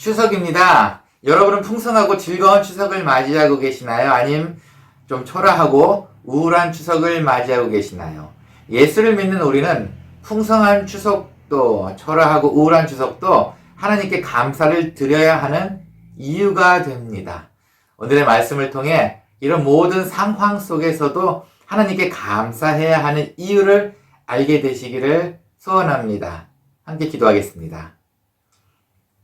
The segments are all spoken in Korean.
추석입니다. 여러분은 풍성하고 즐거운 추석을 맞이하고 계시나요? 아님 좀 초라하고 우울한 추석을 맞이하고 계시나요? 예수를 믿는 우리는 풍성한 추석도 초라하고 우울한 추석도 하나님께 감사를 드려야 하는 이유가 됩니다. 오늘의 말씀을 통해 이런 모든 상황 속에서도 하나님께 감사해야 하는 이유를 알게 되시기를 소원합니다. 함께 기도하겠습니다.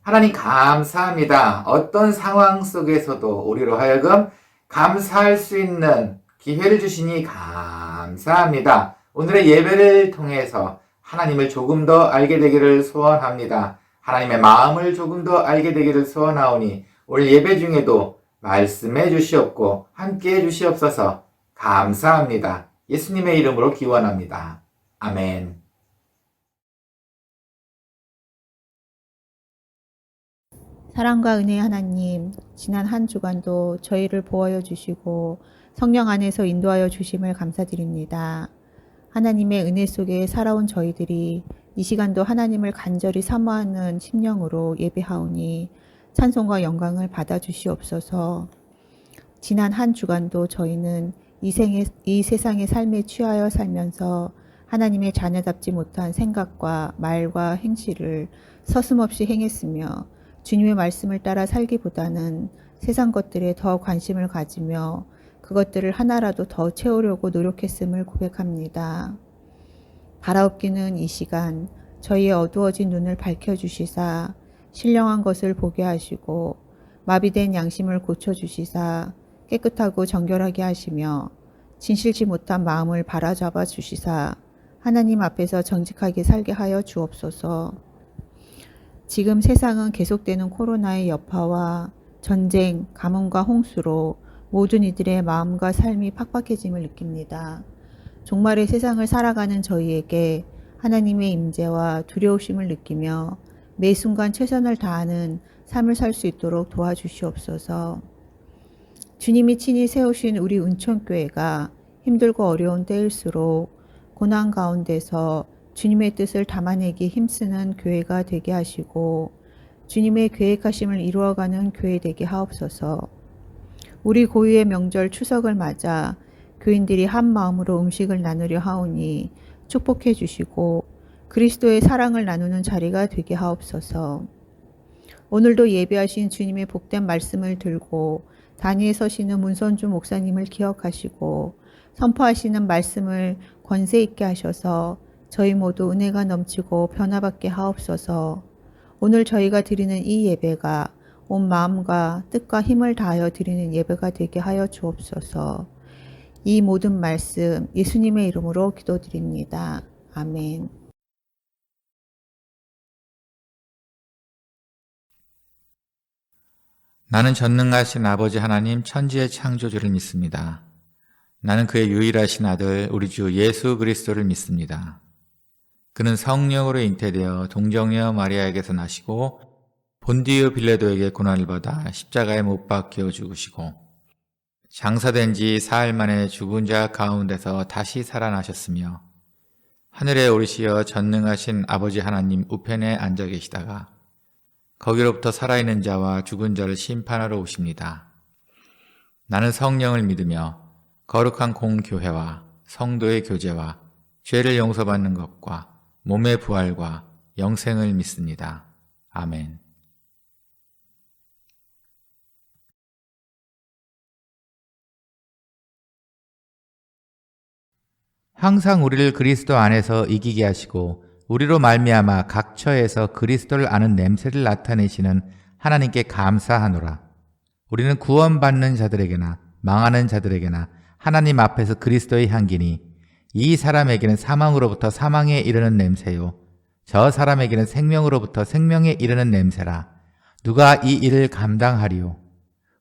하나님 감사합니다. 어떤 상황 속에서도 우리로 하여금 감사할 수 있는 기회를 주시니 감사합니다. 오늘의 예배를 통해서 하나님을 조금 더 알게 되기를 소원합니다. 하나님의 마음을 조금 더 알게 되기를 소원하오니 오늘 예배 중에도 말씀해 주시옵고 함께 해 주시옵소서. 감사합니다. 예수님의 이름으로 기원합니다. 아멘. 사랑과 은혜의 하나님, 지난 한 주간도 저희를 보호하여 주시고 성령 안에서 인도하여 주심을 감사드립니다. 하나님의 은혜 속에 살아온 저희들이 이 시간도 하나님을 간절히 사모하는 심령으로 예배하오니 찬송과 영광을 받아 주시옵소서. 지난 한 주간도 저희는 이 세상의 삶에 취하여 살면서 하나님의 자녀답지 못한 생각과 말과 행실을 서슴없이 행했으며 주님의 말씀을 따라 살기보다는 세상 것들에 더 관심을 가지며 그것들을 하나라도 더 채우려고 노력했음을 고백합니다. 바라옵기는 이 시간 저희의 어두워진 눈을 밝혀주시사 신령한 것을 보게 하시고 마비된 양심을 고쳐주시사 깨끗하고 정결하게 하시며 진실치 못한 마음을 바라잡아 주시사 하나님 앞에서 정직하게 살게 하여 주옵소서. 지금 세상은 계속되는 코로나의 여파와 전쟁, 가뭄과 홍수로 모든 이들의 마음과 삶이 팍팍해짐을 느낍니다. 종말의 세상을 살아가는 저희에게 하나님의 임재와 두려우심을 느끼며 매 순간 최선을 다하는 삶을 살 수 있도록 도와주시옵소서. 주님이 친히 세우신 우리 은총교회가 힘들고 어려운 때일수록 고난 가운데서 주님의 뜻을 담아내기 힘쓰는 교회가 되게 하시고 주님의 계획하심을 이루어가는 교회 되게 하옵소서. 우리 고유의 명절 추석을 맞아 교인들이 한 마음으로 음식을 나누려 하오니 축복해 주시고 그리스도의 사랑을 나누는 자리가 되게 하옵소서. 오늘도 예배하신 주님의 복된 말씀을 들고 단위에 서시는 문선주 목사님을 기억하시고 선포하시는 말씀을 권세 있게 하셔서 저희 모두 은혜가 넘치고 변화받게 하옵소서. 오늘 저희가 드리는 이 예배가 온 마음과 뜻과 힘을 다하여 드리는 예배가 되게 하여 주옵소서. 이 모든 말씀 예수님의 이름으로 기도드립니다. 아멘. 나는 전능하신 아버지 하나님 천지의 창조주를 믿습니다. 나는 그의 유일하신 아들 우리 주 예수 그리스도를 믿습니다. 그는 성령으로 잉태되어 동정녀 마리아에게서 나시고 본디오 빌라도에게 고난을 받아 십자가에 못 박혀 죽으시고 장사된 지 사흘 만에 죽은 자 가운데서 다시 살아나셨으며 하늘에 오르시어 전능하신 아버지 하나님 우편에 앉아 계시다가 거기로부터 살아있는 자와 죽은 자를 심판하러 오십니다. 나는 성령을 믿으며 거룩한 공교회와 성도의 교제와 죄를 용서받는 것과 몸의 부활과 영생을 믿습니다. 아멘. 항상 우리를 그리스도 안에서 이기게 하시고 우리로 말미암아 각 처에서 그리스도를 아는 냄새를 나타내시는 하나님께 감사하노라. 우리는 구원받는 자들에게나 망하는 자들에게나 하나님 앞에서 그리스도의 향기니 이 사람에게는 사망으로부터 사망에 이르는 냄새요 저 사람에게는 생명으로부터 생명에 이르는 냄새라. 누가 이 일을 감당하리요?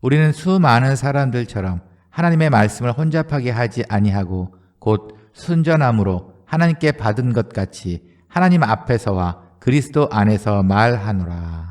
우리는 수많은 사람들처럼 하나님의 말씀을 혼잡하게 하지 아니하고 곧 순전함으로 하나님께 받은 것 같이 하나님 앞에서와 그리스도 안에서 말하노라.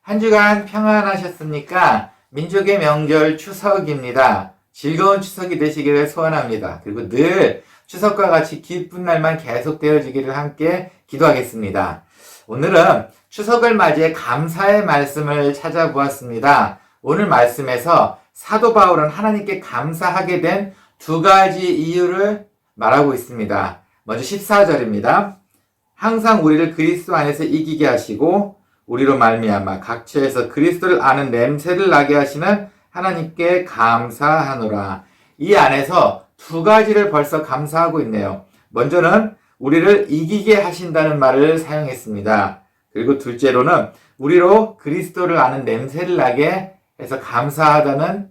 한 주간 평안하셨습니까? 민족의 명절 추석입니다. 즐거운 추석이 되시기를 소원합니다. 그리고 늘 추석과 같이 기쁜 날만 계속 되어지기를 함께 기도하겠습니다. 오늘은 추석을 맞이해 감사의 말씀을 찾아보았습니다. 오늘 말씀에서 사도 바울은 하나님께 감사하게 된 두 가지 이유를 말하고 있습니다. 먼저 14절입니다. 항상 우리를 그리스도 안에서 이기게 하시고 우리로 말미암아 각처에서 그리스도를 아는 냄새를 나게 하시는 하나님께 감사하노라. 이 안에서 두 가지를 벌써 감사하고 있네요. 먼저는 우리를 이기게 하신다는 말을 사용했습니다. 그리고 둘째로는 우리로 그리스도를 아는 냄새를 나게 해서 감사하다는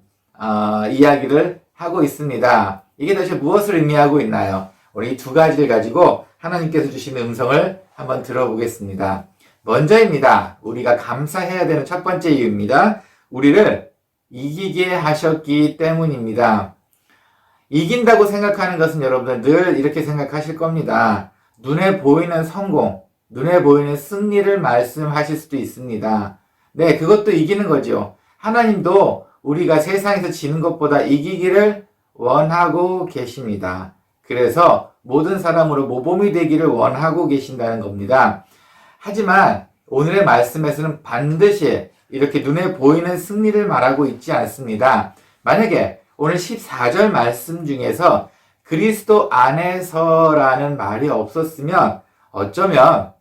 이야기를 하고 있습니다. 이게 도대체 무엇을 의미하고 있나요? 우리 이 두 가지를 가지고 하나님께서 주신 음성을 한번 들어보겠습니다. 먼저입니다. 우리가 감사해야 되는 첫 번째 이유입니다. 우리를 이기게 하셨기 때문입니다. 이긴다고 생각하는 것은 여러분들 늘 이렇게 생각하실 겁니다. 눈에 보이는 성공, 눈에 보이는 승리를 말씀하실 수도 있습니다. 네, 그것도 이기는 거죠. 하나님도 우리가 세상에서 지는 것보다 이기기를 원하고 계십니다. 그래서 모든 사람으로 모범이 되기를 원하고 계신다는 겁니다. 하지만 오늘의 말씀에서는 반드시 이렇게 눈에 보이는 승리를 말하고 있지 않습니다. 만약에 오늘 14절 말씀 중에서 그리스도 안에서라는 말이 없었으면 어쩌면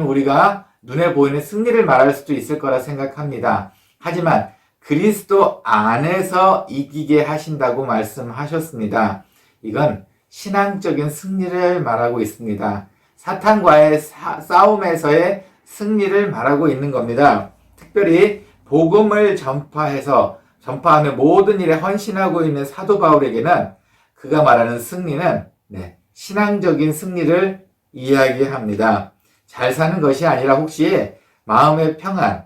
우리가 눈에 보이는 승리를 말할 수도 있을 거라 생각합니다. 하지만 그리스도 안에서 이기게 하신다고 말씀하셨습니다. 이건 신앙적인 승리를 말하고 있습니다. 사탄과의 싸움에서의 승리를 말하고 있는 겁니다. 특별히 복음을 전파하며 모든 일에 헌신하고 있는 사도 바울에게는 그가 말하는 승리는 신앙적인 승리를 이야기합니다. 잘 사는 것이 아니라 혹시 마음의 평안,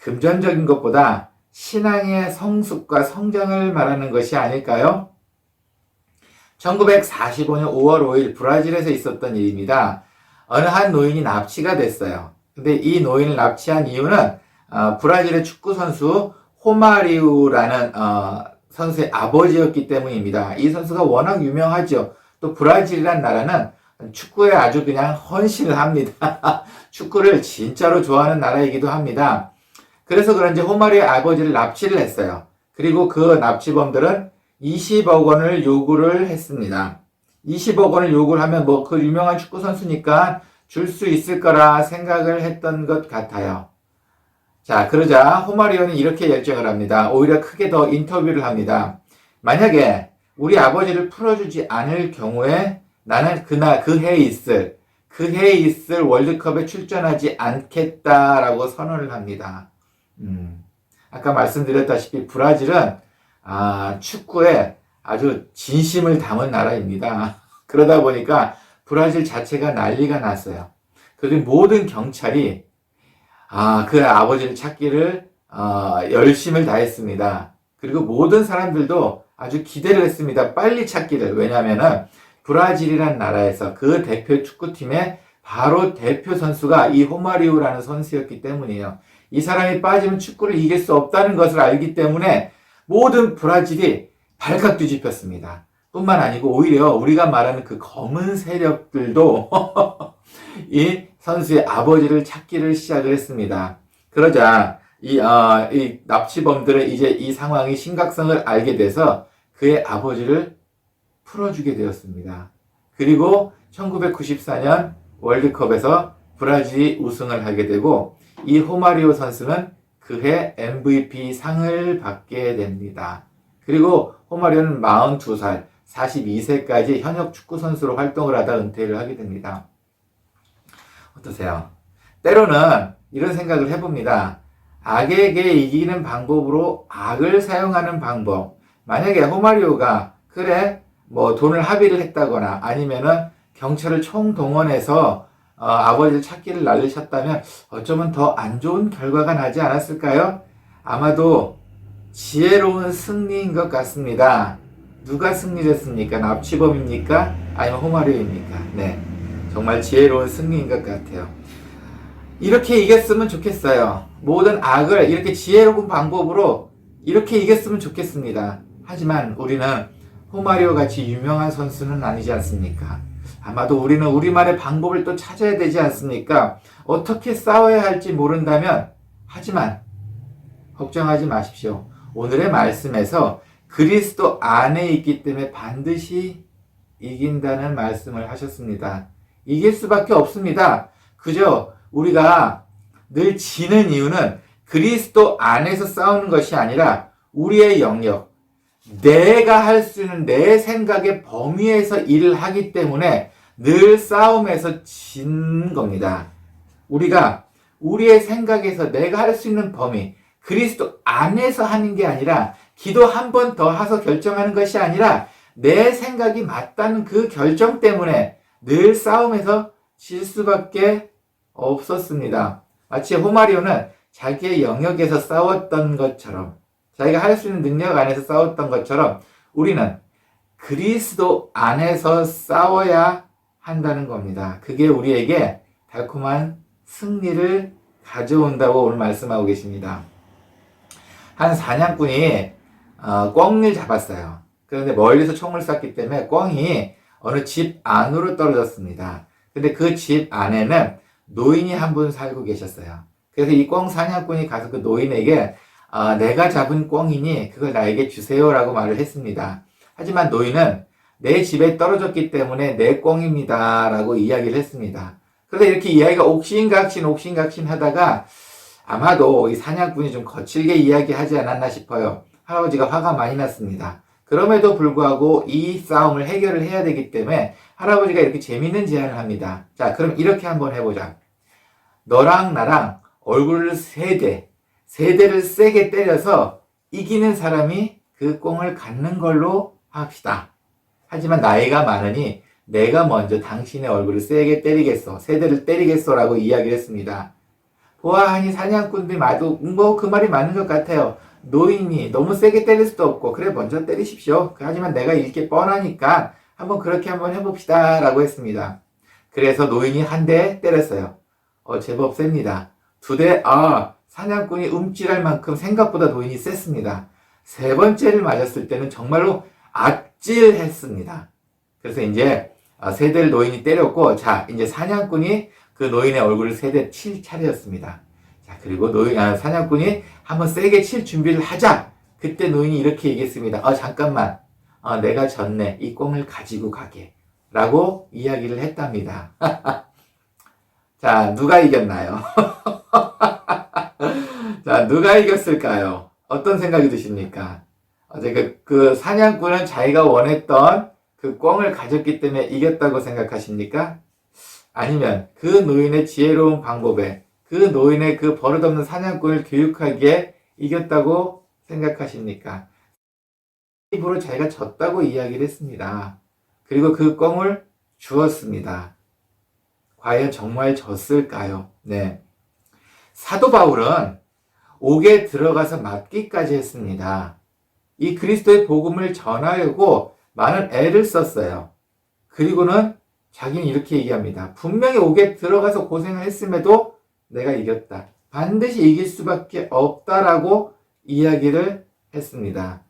금전적인 것보다 신앙의 성숙과 성장을 말하는 것이 아닐까요? 1945년 5월 5일 브라질에서 있었던 일입니다. 어느 한 노인이 납치가 됐어요. 근데 이 노인을 납치한 이유는 브라질의 축구 선수 호마리우라는 선수의 아버지였기 때문입니다. 이 선수가 워낙 유명하죠. 또 브라질이란 나라는 축구에 아주 그냥 헌신을 합니다. 축구를 진짜로 좋아하는 나라이기도 합니다. 그래서 그런지 호마리의 아버지를 납치를 했어요. 그리고 그 납치범들은 20억 원을 요구를 했습니다. 20억 원을 요구를 하면 그 유명한 축구 선수니까 줄 수 있을 거라 생각을 했던 것 같아요. 자, 그러자 호마리오는 이렇게 결정을 합니다. 오히려 크게 더 인터뷰를 합니다. 만약에 우리 아버지를 풀어주지 않을 경우에 나는 그 해에 있을 월드컵에 출전하지 않겠다라고 선언을 합니다. 아까 말씀드렸다시피 브라질은 축구에 아주 진심을 담은 나라입니다. 그러다 보니까 브라질 자체가 난리가 났어요. 그리고 모든 경찰이 그 아버지를 찾기를 열심을 다했습니다. 그리고 모든 사람들도 아주 기대를 했습니다. 빨리 찾기를. 왜냐하면은 브라질이란 나라에서 그 대표 축구팀의 바로 대표 선수가 이 호마리우라는 선수였기 때문이에요. 이 사람이 빠지면 축구를 이길 수 없다는 것을 알기 때문에 모든 브라질이 발칵 뒤집혔습니다. 뿐만 아니고 오히려 우리가 말하는 그 검은 세력들도 이 선수의 아버지를 찾기를 시작을 했습니다. 그러자 이 납치범들은 이제 이 상황의 심각성을 알게 돼서 그의 아버지를 풀어주게 되었습니다. 그리고 1994년 월드컵에서 브라질이 우승을 하게 되고 이 호마리오 선수는 그해 MVP 상을 받게 됩니다. 그리고 호마리오는 42살, 42세까지 현역 축구 선수로 활동을 하다 은퇴를 하게 됩니다. 어떠세요? 때로는 이런 생각을 해봅니다. 악에게 이기는 방법으로 악을 사용하는 방법. 만약에 호마리오가 돈을 합의를 했다거나 아니면은 경찰을 총동원해서 아버지를 찾기를 날리셨다면 어쩌면 더 안 좋은 결과가 나지 않았을까요? 아마도 지혜로운 승리인 것 같습니다. 누가 승리했습니까? 납치범입니까? 아니면 호마리오입니까? 네, 정말 지혜로운 승리인 것 같아요. 이렇게 이겼으면 좋겠어요. 모든 악을 이렇게 지혜로운 방법으로 이렇게 이겼으면 좋겠습니다. 하지만 우리는 호마리오 같이 유명한 선수는 아니지 않습니까? 아마도 우리는 우리만의 방법을 또 찾아야 되지 않습니까? 어떻게 싸워야 할지 모른다면, 하지만 걱정하지 마십시오. 오늘의 말씀에서 그리스도 안에 있기 때문에 반드시 이긴다는 말씀을 하셨습니다. 이길 수밖에 없습니다. 그저 우리가 늘 지는 이유는 그리스도 안에서 싸우는 것이 아니라 우리의 영역, 내가 할 수 있는 내 생각의 범위에서 일을 하기 때문에 늘 싸움에서 진 겁니다. 우리가 우리의 생각에서 내가 할 수 있는 범위, 그리스도 안에서 하는 게 아니라 기도 한 번 더 해서 결정하는 것이 아니라 내 생각이 맞다는 그 결정 때문에 늘 싸움에서 질 수밖에 없었습니다. 마치 호마리오는 자기의 영역에서 싸웠던 것처럼, 자기가 할 수 있는 능력 안에서 싸웠던 것처럼 우리는 그리스도 안에서 싸워야 한다는 겁니다. 그게 우리에게 달콤한 승리를 가져온다고 오늘 말씀하고 계십니다. 한 사냥꾼이 꿩을 잡았어요. 그런데 멀리서 총을 쐈기 때문에 꿩이 어느 집 안으로 떨어졌습니다. 근데 그 집 안에는 노인이 한 분 살고 계셨어요. 그래서 이 꿩 사냥꾼이 가서 그 노인에게 내가 잡은 꿩이니 그걸 나에게 주세요라고 말을 했습니다. 하지만 노인은 내 집에 떨어졌기 때문에 내 꿩입니다 라고 이야기를 했습니다. 그런데 이렇게 이야기가 옥신각신 하다가 아마도 이 사냥꾼이 좀 거칠게 이야기하지 않았나 싶어요. 할아버지가 화가 많이 났습니다. 그럼에도 불구하고 이 싸움을 해결을 해야 되기 때문에 할아버지가 이렇게 재밌는 제안을 합니다. 자, 그럼 이렇게 한번 해보자. 너랑 나랑 얼굴을 세 대를 세게 때려서 이기는 사람이 그 꽁을 갖는 걸로 합시다. 하지만 나이가 많으니 내가 먼저 당신의 얼굴을 세게 때리겠소. 세 대를 때리겠소 라고 이야기를 했습니다. 보아하니 사냥꾼들이 마도 그 말이 맞는 것 같아요. 노인이 너무 세게 때릴 수도 없고 그래 먼저 때리십시오. 하지만 내가 이길 게 뻔하니까 그렇게 한번 해봅시다 라고 했습니다. 그래서 노인이 한 대 때렸어요. 제법 셉니다. 두 대, 사냥꾼이 움찔할 만큼 생각보다 노인이 셌습니다. 세 번째를 맞았을 때는 정말로 아찔했습니다. 그래서 이제 세 대를 노인이 때렸고, 자, 이제 사냥꾼이 그 노인의 얼굴을 세 대 칠 차례였습니다. 자, 그리고 사냥꾼이 한번 세게 칠 준비를 하자. 그때 노인이 이렇게 얘기했습니다. 잠깐만. 내가 졌네. 이 꽁을 가지고 가게. 라고 이야기를 했답니다. 자, 누가 이겼나요? 자, 누가 이겼을까요? 어떤 생각이 드십니까? 그 사냥꾼은 자기가 원했던 그 꽁을 가졌기 때문에 이겼다고 생각하십니까? 아니면 그 노인의 지혜로운 방법에 그 노인의 그 버릇없는 사냥꾼을 교육하기에 이겼다고 생각하십니까? 입으로 자기가 졌다고 이야기를 했습니다. 그리고 그 꽁을 주었습니다. 과연 정말 졌을까요? 네. 사도 바울은 옥에 들어가서 맞기까지 했습니다. 이 그리스도의 복음을 전하려고 많은 애를 썼어요. 그리고는 자기는 이렇게 얘기합니다. 분명히 옥에 들어가서 고생을 했음에도 내가 이겼다. 반드시 이길 수밖에 없다라고 이야기를 했습니다.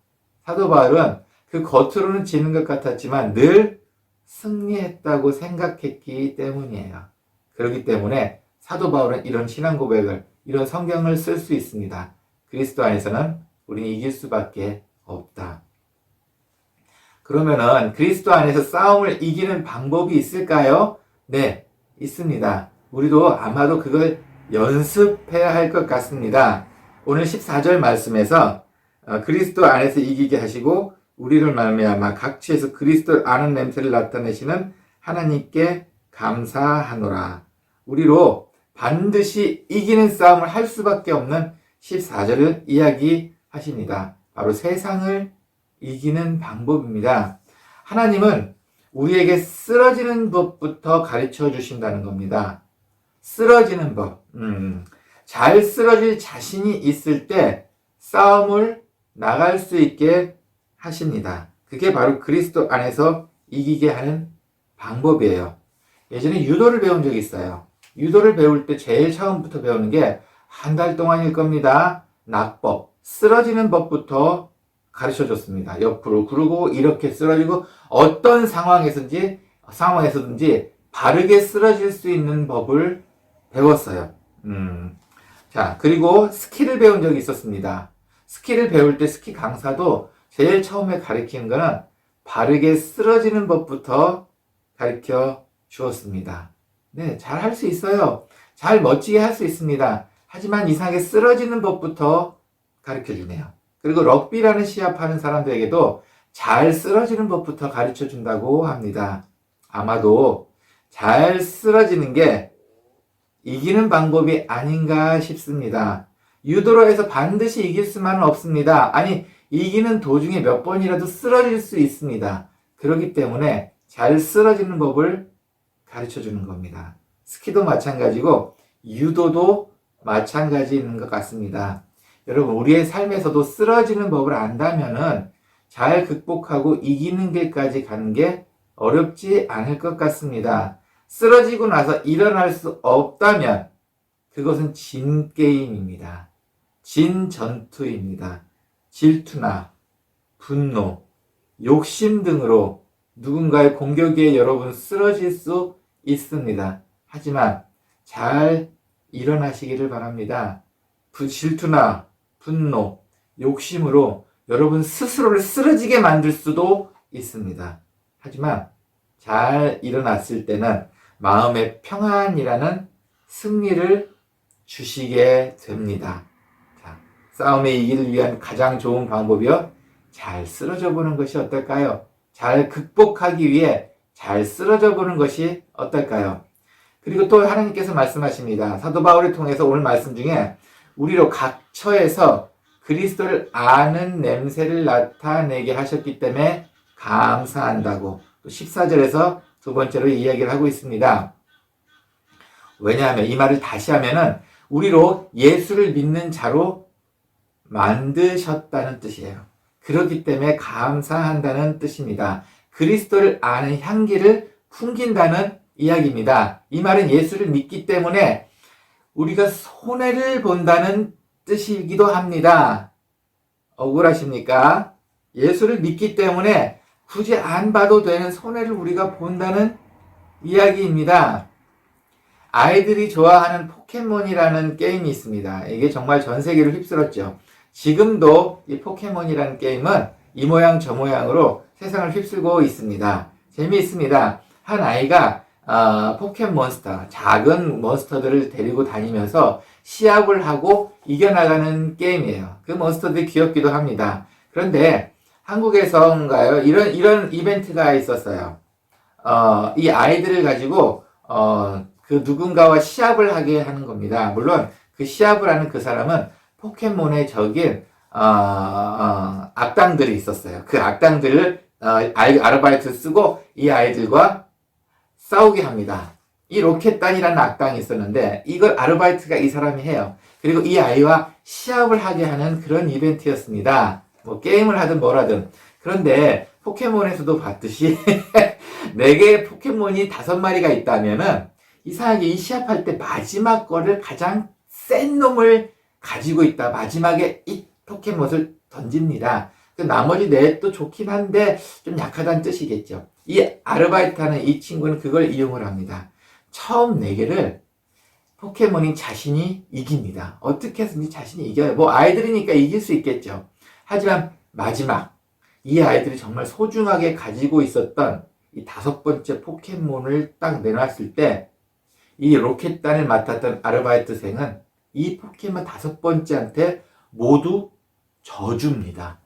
사도 바울은 그 겉으로는 지는 것 같았지만 늘 승리했다고 생각했기 때문이에요. 그렇기 때문에 사도 바울은 이런 신앙 고백을, 이런 성경을 쓸 수 있습니다. 그리스도 안에서는 우리는 이길 수밖에 없다. 그러면은 그리스도 안에서 싸움을 이기는 방법이 있을까요? 네, 있습니다. 우리도 아마도 그걸 연습해야 할 것 같습니다. 오늘 14절 말씀에서 그리스도 안에서 이기게 하시고 우리를 말미암아 각지에서 그리스도를 아는 냄새를 나타내시는 하나님께 감사하노라. 우리로 반드시 이기는 싸움을 할 수밖에 없는 14절을 이야기하십니다. 바로 세상을 이기는 방법입니다. 하나님은 우리에게 쓰러지는 법부터 가르쳐 주신다는 겁니다. 쓰러지는 법. 잘 쓰러질 자신이 있을 때 싸움을 나갈 수 있게 하십니다. 그게 바로 그리스도 안에서 이기게 하는 방법이에요. 예전에 유도를 배운 적이 있어요. 유도를 배울 때 제일 처음부터 배우는 게 한 달 동안일 겁니다. 낙법, 쓰러지는 법부터 가르쳐 줬습니다. 옆으로 구르고 이렇게 쓰러지고 어떤 상황에서든지 바르게 쓰러질 수 있는 법을 배웠어요. 자, 그리고 스키를 배운 적이 있었습니다. 스키를 배울 때 스키 강사도 제일 처음에 가르치는 거는 바르게 쓰러지는 법부터 가르쳐 주었습니다. 네, 잘 할 수 있어요. 잘 멋지게 할 수 있습니다. 하지만 이상하게 쓰러지는 법부터 가르쳐 주네요. 그리고 럭비라는 시합하는 사람들에게도 잘 쓰러지는 법부터 가르쳐 준다고 합니다. 아마도 잘 쓰러지는 게 이기는 방법이 아닌가 싶습니다. 유도로 해서 반드시 이길 수만은 없습니다. 아니, 이기는 도중에 몇 번이라도 쓰러질 수 있습니다. 그렇기 때문에 잘 쓰러지는 법을 가르쳐 주는 겁니다. 스키도 마찬가지고 유도도 마찬가지인 것 같습니다. 여러분, 우리의 삶에서도 쓰러지는 법을 안다면은 잘 극복하고 이기는 길까지 가는 게 어렵지 않을 것 같습니다. 쓰러지고 나서 일어날 수 없다면 그것은 진 게임입니다. 진 전투입니다. 질투나 분노, 욕심 등으로 누군가의 공격에 여러분 쓰러질 수 있습니다. 하지만 잘 일어나시기를 바랍니다. 질투나 분노, 욕심으로 여러분 스스로를 쓰러지게 만들 수도 있습니다. 하지만 잘 일어났을 때는 마음의 평안이라는 승리를 주시게 됩니다. 자, 싸움에 이기를 위한 가장 좋은 방법이요. 잘 쓰러져 보는 것이 어떨까요? 잘 극복하기 위해 잘 쓰러져 보는 것이 어떨까요? 그리고 또 하나님께서 말씀하십니다. 사도 바울을 통해서 오늘 말씀 중에 우리로 각처에서 그리스도를 아는 냄새를 나타내게 하셨기 때문에 감사한다고 또 14절에서 두 번째로 이야기를 하고 있습니다. 왜냐하면 이 말을 다시 하면은 우리로 예수를 믿는 자로 만드셨다는 뜻이에요. 그렇기 때문에 감사한다는 뜻입니다. 그리스도를 아는 향기를 풍긴다는 이야기입니다. 이 말은 예수를 믿기 때문에 우리가 손해를 본다는 뜻이기도 합니다. 억울하십니까? 예수를 믿기 때문에 굳이 안 봐도 되는 손해를 우리가 본다는 이야기입니다. 아이들이 좋아하는 포켓몬이라는 게임이 있습니다. 이게 정말 전 세계를 휩쓸었죠. 지금도 이 포켓몬이라는 게임은 이 모양 저 모양으로 세상을 휩쓸고 있습니다. 재미있습니다. 한 아이가 포켓몬스터, 작은 몬스터들을 데리고 다니면서 시합을 하고 이겨나가는 게임이에요. 그 몬스터들이 귀엽기도 합니다. 그런데 한국에서인가요? 이런 이벤트가 있었어요. 이 아이들을 가지고 그 누군가와 시합을 하게 하는 겁니다. 물론 그 시합을 하는 그 사람은 포켓몬의 적인 악당들이 있었어요. 그 악당들을 아르바이트 쓰고 이 아이들과 싸우게 합니다. 이 로켓단이라는 악당이 있었는데 이걸 아르바이트가 이 사람이 해요. 그리고 이 아이와 시합을 하게 하는 그런 이벤트였습니다. 뭐 게임을 하든 뭘 하든. 그런데 포켓몬에서도 봤듯이 4개의 포켓몬이 5마리가 있다면은 이상하게 이 시합할 때 마지막 거를 가장 센 놈을 가지고 있다. 마지막에 이 포켓몬을 던집니다. 그 나머지 4도 좋긴 한데 좀 약하다는 뜻이겠죠. 이 아르바이트 하는 이 친구는 그걸 이용을 합니다. 처음 4개를 포켓몬인 자신이 이깁니다. 어떻게 해서든지 자신이 이겨요. 뭐 아이들이니까 이길 수 있겠죠. 하지만 마지막 이 아이들이 정말 소중하게 가지고 있었던 이 5번째 포켓몬을 딱 내놨을 때 이 로켓단을 맡았던 아르바이트생은 이 포켓몬 5번째한테 모두 져줍니다.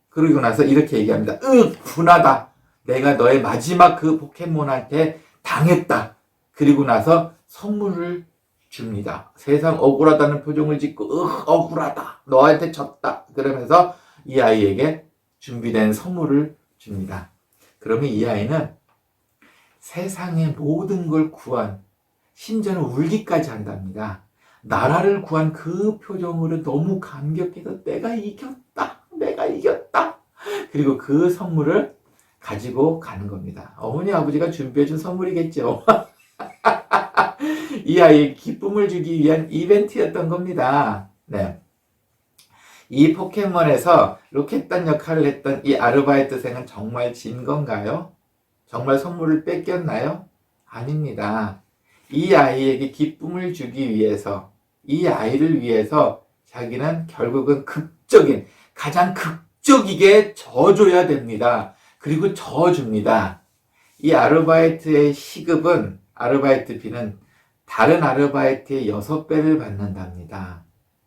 그러고 나서 이렇게 얘기합니다. 분하다. 내가 너의 마지막 그 포켓몬한테 당했다. 그리고 나서 선물을 줍니다. 세상 억울하다는 표정을 짓고 억울하다. 너한테 졌다. 그러면서 이 아이에게 준비된 선물을 줍니다. 그러면 이 아이는 세상의 모든 걸 구한, 심지어는 울기까지 한답니다. 나라를 구한 그 표정으로 너무 감격해서 내가 이겼다. 그리고 그 선물을 가지고 가는 겁니다. 어머니 아버지가 준비해준 선물이겠죠. 이 아이에게 기쁨을 주기 위한 이벤트였던 겁니다. 네. 이 포켓몬에서 로켓단 역할을 했던 이 아르바이트생은 정말 진 건가요? 정말 선물을 뺏겼나요? 아닙니다. 이 아이에게 기쁨을 주기 위해서, 이 아이를 위해서 자기는 결국은 가장 극적이게 져줘야 됩니다. 그리고 져줍니다. 이 아르바이트의 시급은, 아르바이트비는 다른 아르바이트의 6배를 받는답니다.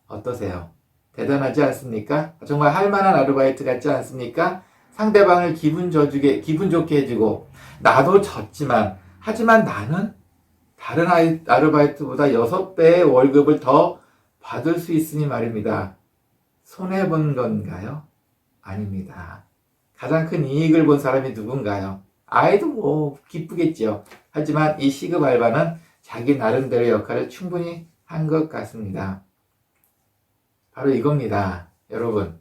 어떠세요? 대단하지 않습니까? 정말 할 만한 아르바이트 같지 않습니까? 상대방을 기분 좋게 해주고, 나도 졌지만, 하지만 나는 다른 아르바이트보다 6배의 월급을 더 받을 수 있으니 말입니다. 손해본 건가요? 아닙니다. 가장 큰 이익을 본 사람이 누군가요? 아이도 뭐 기쁘겠죠. 하지만 이 시급 알바는 자기 나름대로의 역할을 충분히 한 것 같습니다. 바로 이겁니다. 여러분,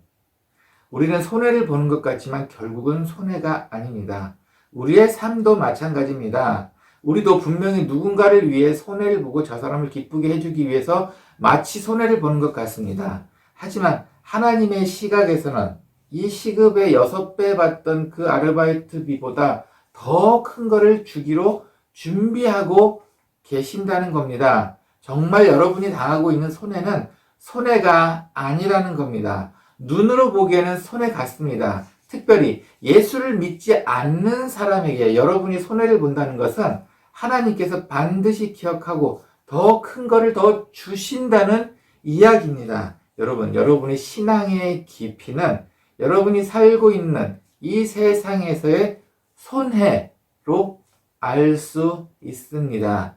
우리는 손해를 보는 것 같지만 결국은 손해가 아닙니다. 우리의 삶도 마찬가지입니다. 우리도 분명히 누군가를 위해 손해를 보고 저 사람을 기쁘게 해주기 위해서 마치 손해를 보는 것 같습니다. 하지만 하나님의 시각에서는 이 시급의 6배 받던 그 아르바이트비보다 더 큰 거를 주기로 준비하고 계신다는 겁니다. 정말 여러분이 당하고 있는 손해는 손해가 아니라는 겁니다. 눈으로 보기에는 손해 같습니다. 특별히 예수를 믿지 않는 사람에게 여러분이 손해를 본다는 것은 하나님께서 반드시 기억하고 더 큰 거를 더 주신다는 이야기입니다. 여러분, 여러분의 신앙의 깊이는 여러분이 살고 있는 이 세상에서의 손해로 알 수 있습니다.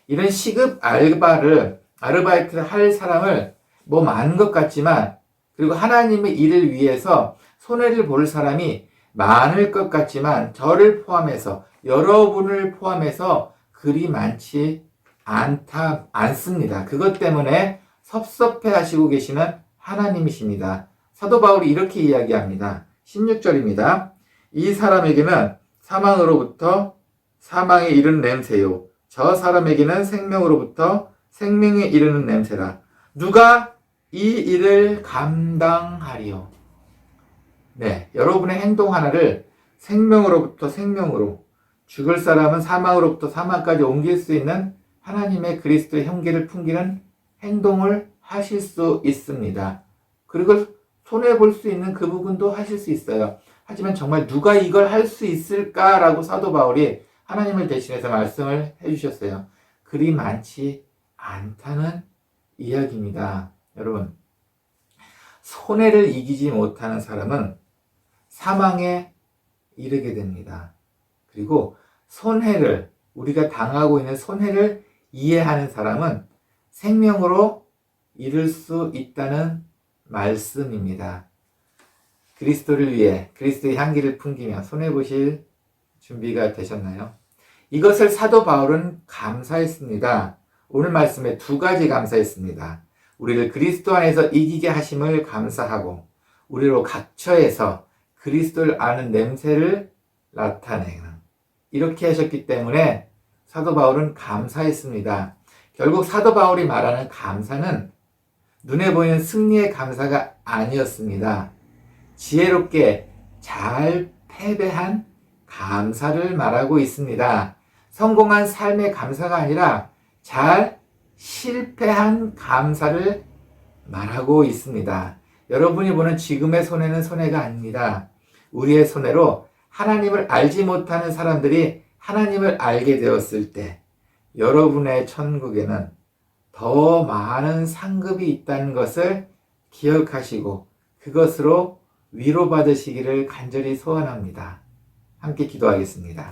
이런 시급 아르바이트를 할 사람을 뭐 많은 것 같지만, 그리고 하나님의 일을 위해서 손해를 볼 사람이 많을 것 같지만, 저를 포함해서, 여러분을 포함해서 그리 많지 않습니다. 그것 때문에 섭섭해 하시고 계시는 하나님이십니다. 사도 바울이 이렇게 이야기합니다. 16절입니다. 이 사람에게는 사망으로부터 사망에 이르는 냄새요, 저 사람에게는 생명으로부터 생명에 이르는 냄새라. 누가 이 일을 감당하리요? 네, 여러분의 행동 하나를 생명으로부터 생명으로, 죽을 사람은 사망으로부터 사망까지 옮길 수 있는 하나님의 그리스도의 형기를 풍기는 행동을 하실 수 있습니다. 그리고 손해볼 수 있는 그 부분도 하실 수 있어요. 하지만 정말 누가 이걸 할 수 있을까라고 사도 바울이 하나님을 대신해서 말씀을 해주셨어요. 그리 많지 않다는 이야기입니다. 여러분, 손해를 이기지 못하는 사람은 사망에 이르게 됩니다. 그리고 우리가 당하고 있는 손해를 이해하는 사람은 생명으로 이룰 수 있다는 말씀입니다. 그리스도를 위해 그리스도의 향기를 풍기며 손해보실 준비가 되셨나요? 이것을 사도 바울은 감사했습니다. 오늘 말씀에 2가지 감사했습니다. 우리를 그리스도 안에서 이기게 하심을 감사하고, 우리로 각처에서 그리스도를 아는 냄새를 나타내는, 이렇게 하셨기 때문에 사도 바울은 감사했습니다. 결국 사도 바울이 말하는 감사는 눈에 보이는 승리의 감사가 아니었습니다. 지혜롭게 잘 패배한 감사를 말하고 있습니다. 성공한 삶의 감사가 아니라 잘 실패한 감사를 말하고 있습니다. 여러분이 보는 지금의 손해는 손해가 아닙니다. 우리의 손해로 하나님을 알지 못하는 사람들이 하나님을 알게 되었을 때 여러분의 천국에는 더 많은 상급이 있다는 것을 기억하시고 그것으로 위로받으시기를 간절히 소원합니다. 함께 기도하겠습니다.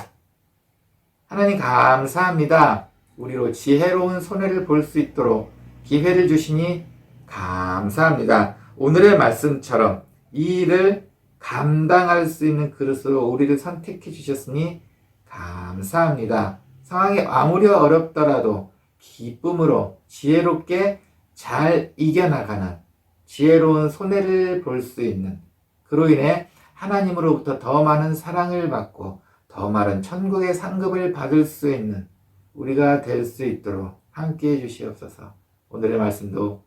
하나님 감사합니다. 우리로 지혜로운 손해를 볼 수 있도록 기회를 주시니 감사합니다. 오늘의 말씀처럼 이 일을 감당할 수 있는 그릇으로 우리를 선택해 주셨으니 감사합니다. 상황이 아무리 어렵더라도 기쁨으로 지혜롭게 잘 이겨나가는 지혜로운 손해를 볼 수 있는, 그로 인해 하나님으로부터 더 많은 사랑을 받고 더 많은 천국의 상급을 받을 수 있는 우리가 될 수 있도록 함께 해주시옵소서. 오늘의 말씀도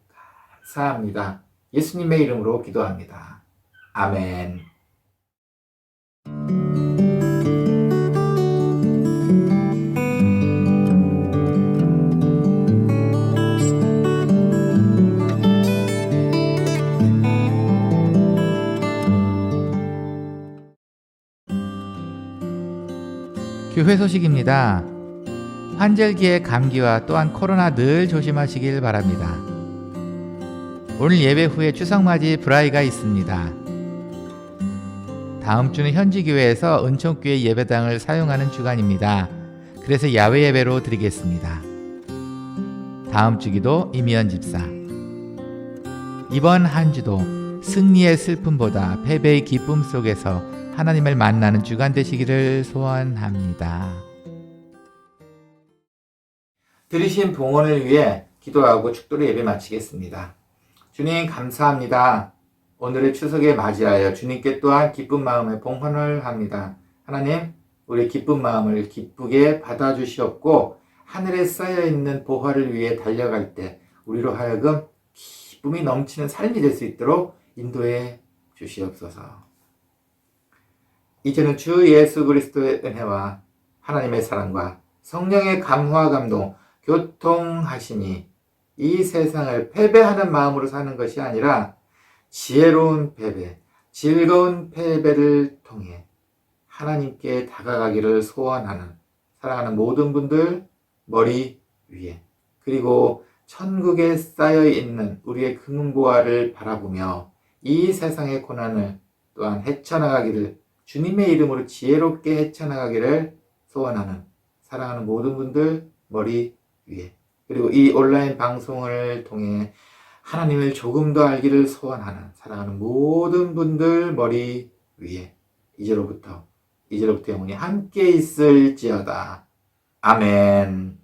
감사합니다. 예수님의 이름으로 기도합니다. 아멘. 교회 소식입니다. 환절기의 감기와 또한 코로나 늘 조심하시길 바랍니다. 오늘 예배 후에 추석맞이 브라이가 있습니다. 다음 주는 현지교회에서 은총교회 예배당을 사용하는 주간입니다. 그래서 야외 예배로 드리겠습니다. 다음 주기도 이미연 집사. 이번 한 주도 승리의 슬픔보다 패배의 기쁨 속에서 하나님을 만나는 주간 되시기를 소원합니다. 들으신 봉헌을 위해 기도하고 축도로 예배 마치겠습니다. 주님 감사합니다. 오늘의 추석에 맞이하여 주님께 또한 기쁜 마음에 봉헌을 합니다. 하나님, 우리 기쁜 마음을 기쁘게 받아주시옵고 하늘에 쌓여있는 보화를 위해 달려갈 때 우리로 하여금 기쁨이 넘치는 삶이 될 수 있도록 인도해 주시옵소서. 이제는 주 예수 그리스도의 은혜와 하나님의 사랑과 성령의 감화 감동, 교통하심이 이 세상을 패배하는 마음으로 사는 것이 아니라 지혜로운 패배, 즐거운 패배를 통해 하나님께 다가가기를 소원하는 사랑하는 모든 분들 머리 위에, 그리고 천국에 쌓여있는 우리의 금은보화를 바라보며 이 세상의 고난을 또한 헤쳐나가기를, 주님의 이름으로 지혜롭게 헤쳐나가기를 소원하는 사랑하는 모든 분들 머리 위에, 그리고 이 온라인 방송을 통해 하나님을 조금 더 알기를 소원하는 사랑하는 모든 분들 머리 위에 이제로부터 영원히 함께 있을지어다. 아멘.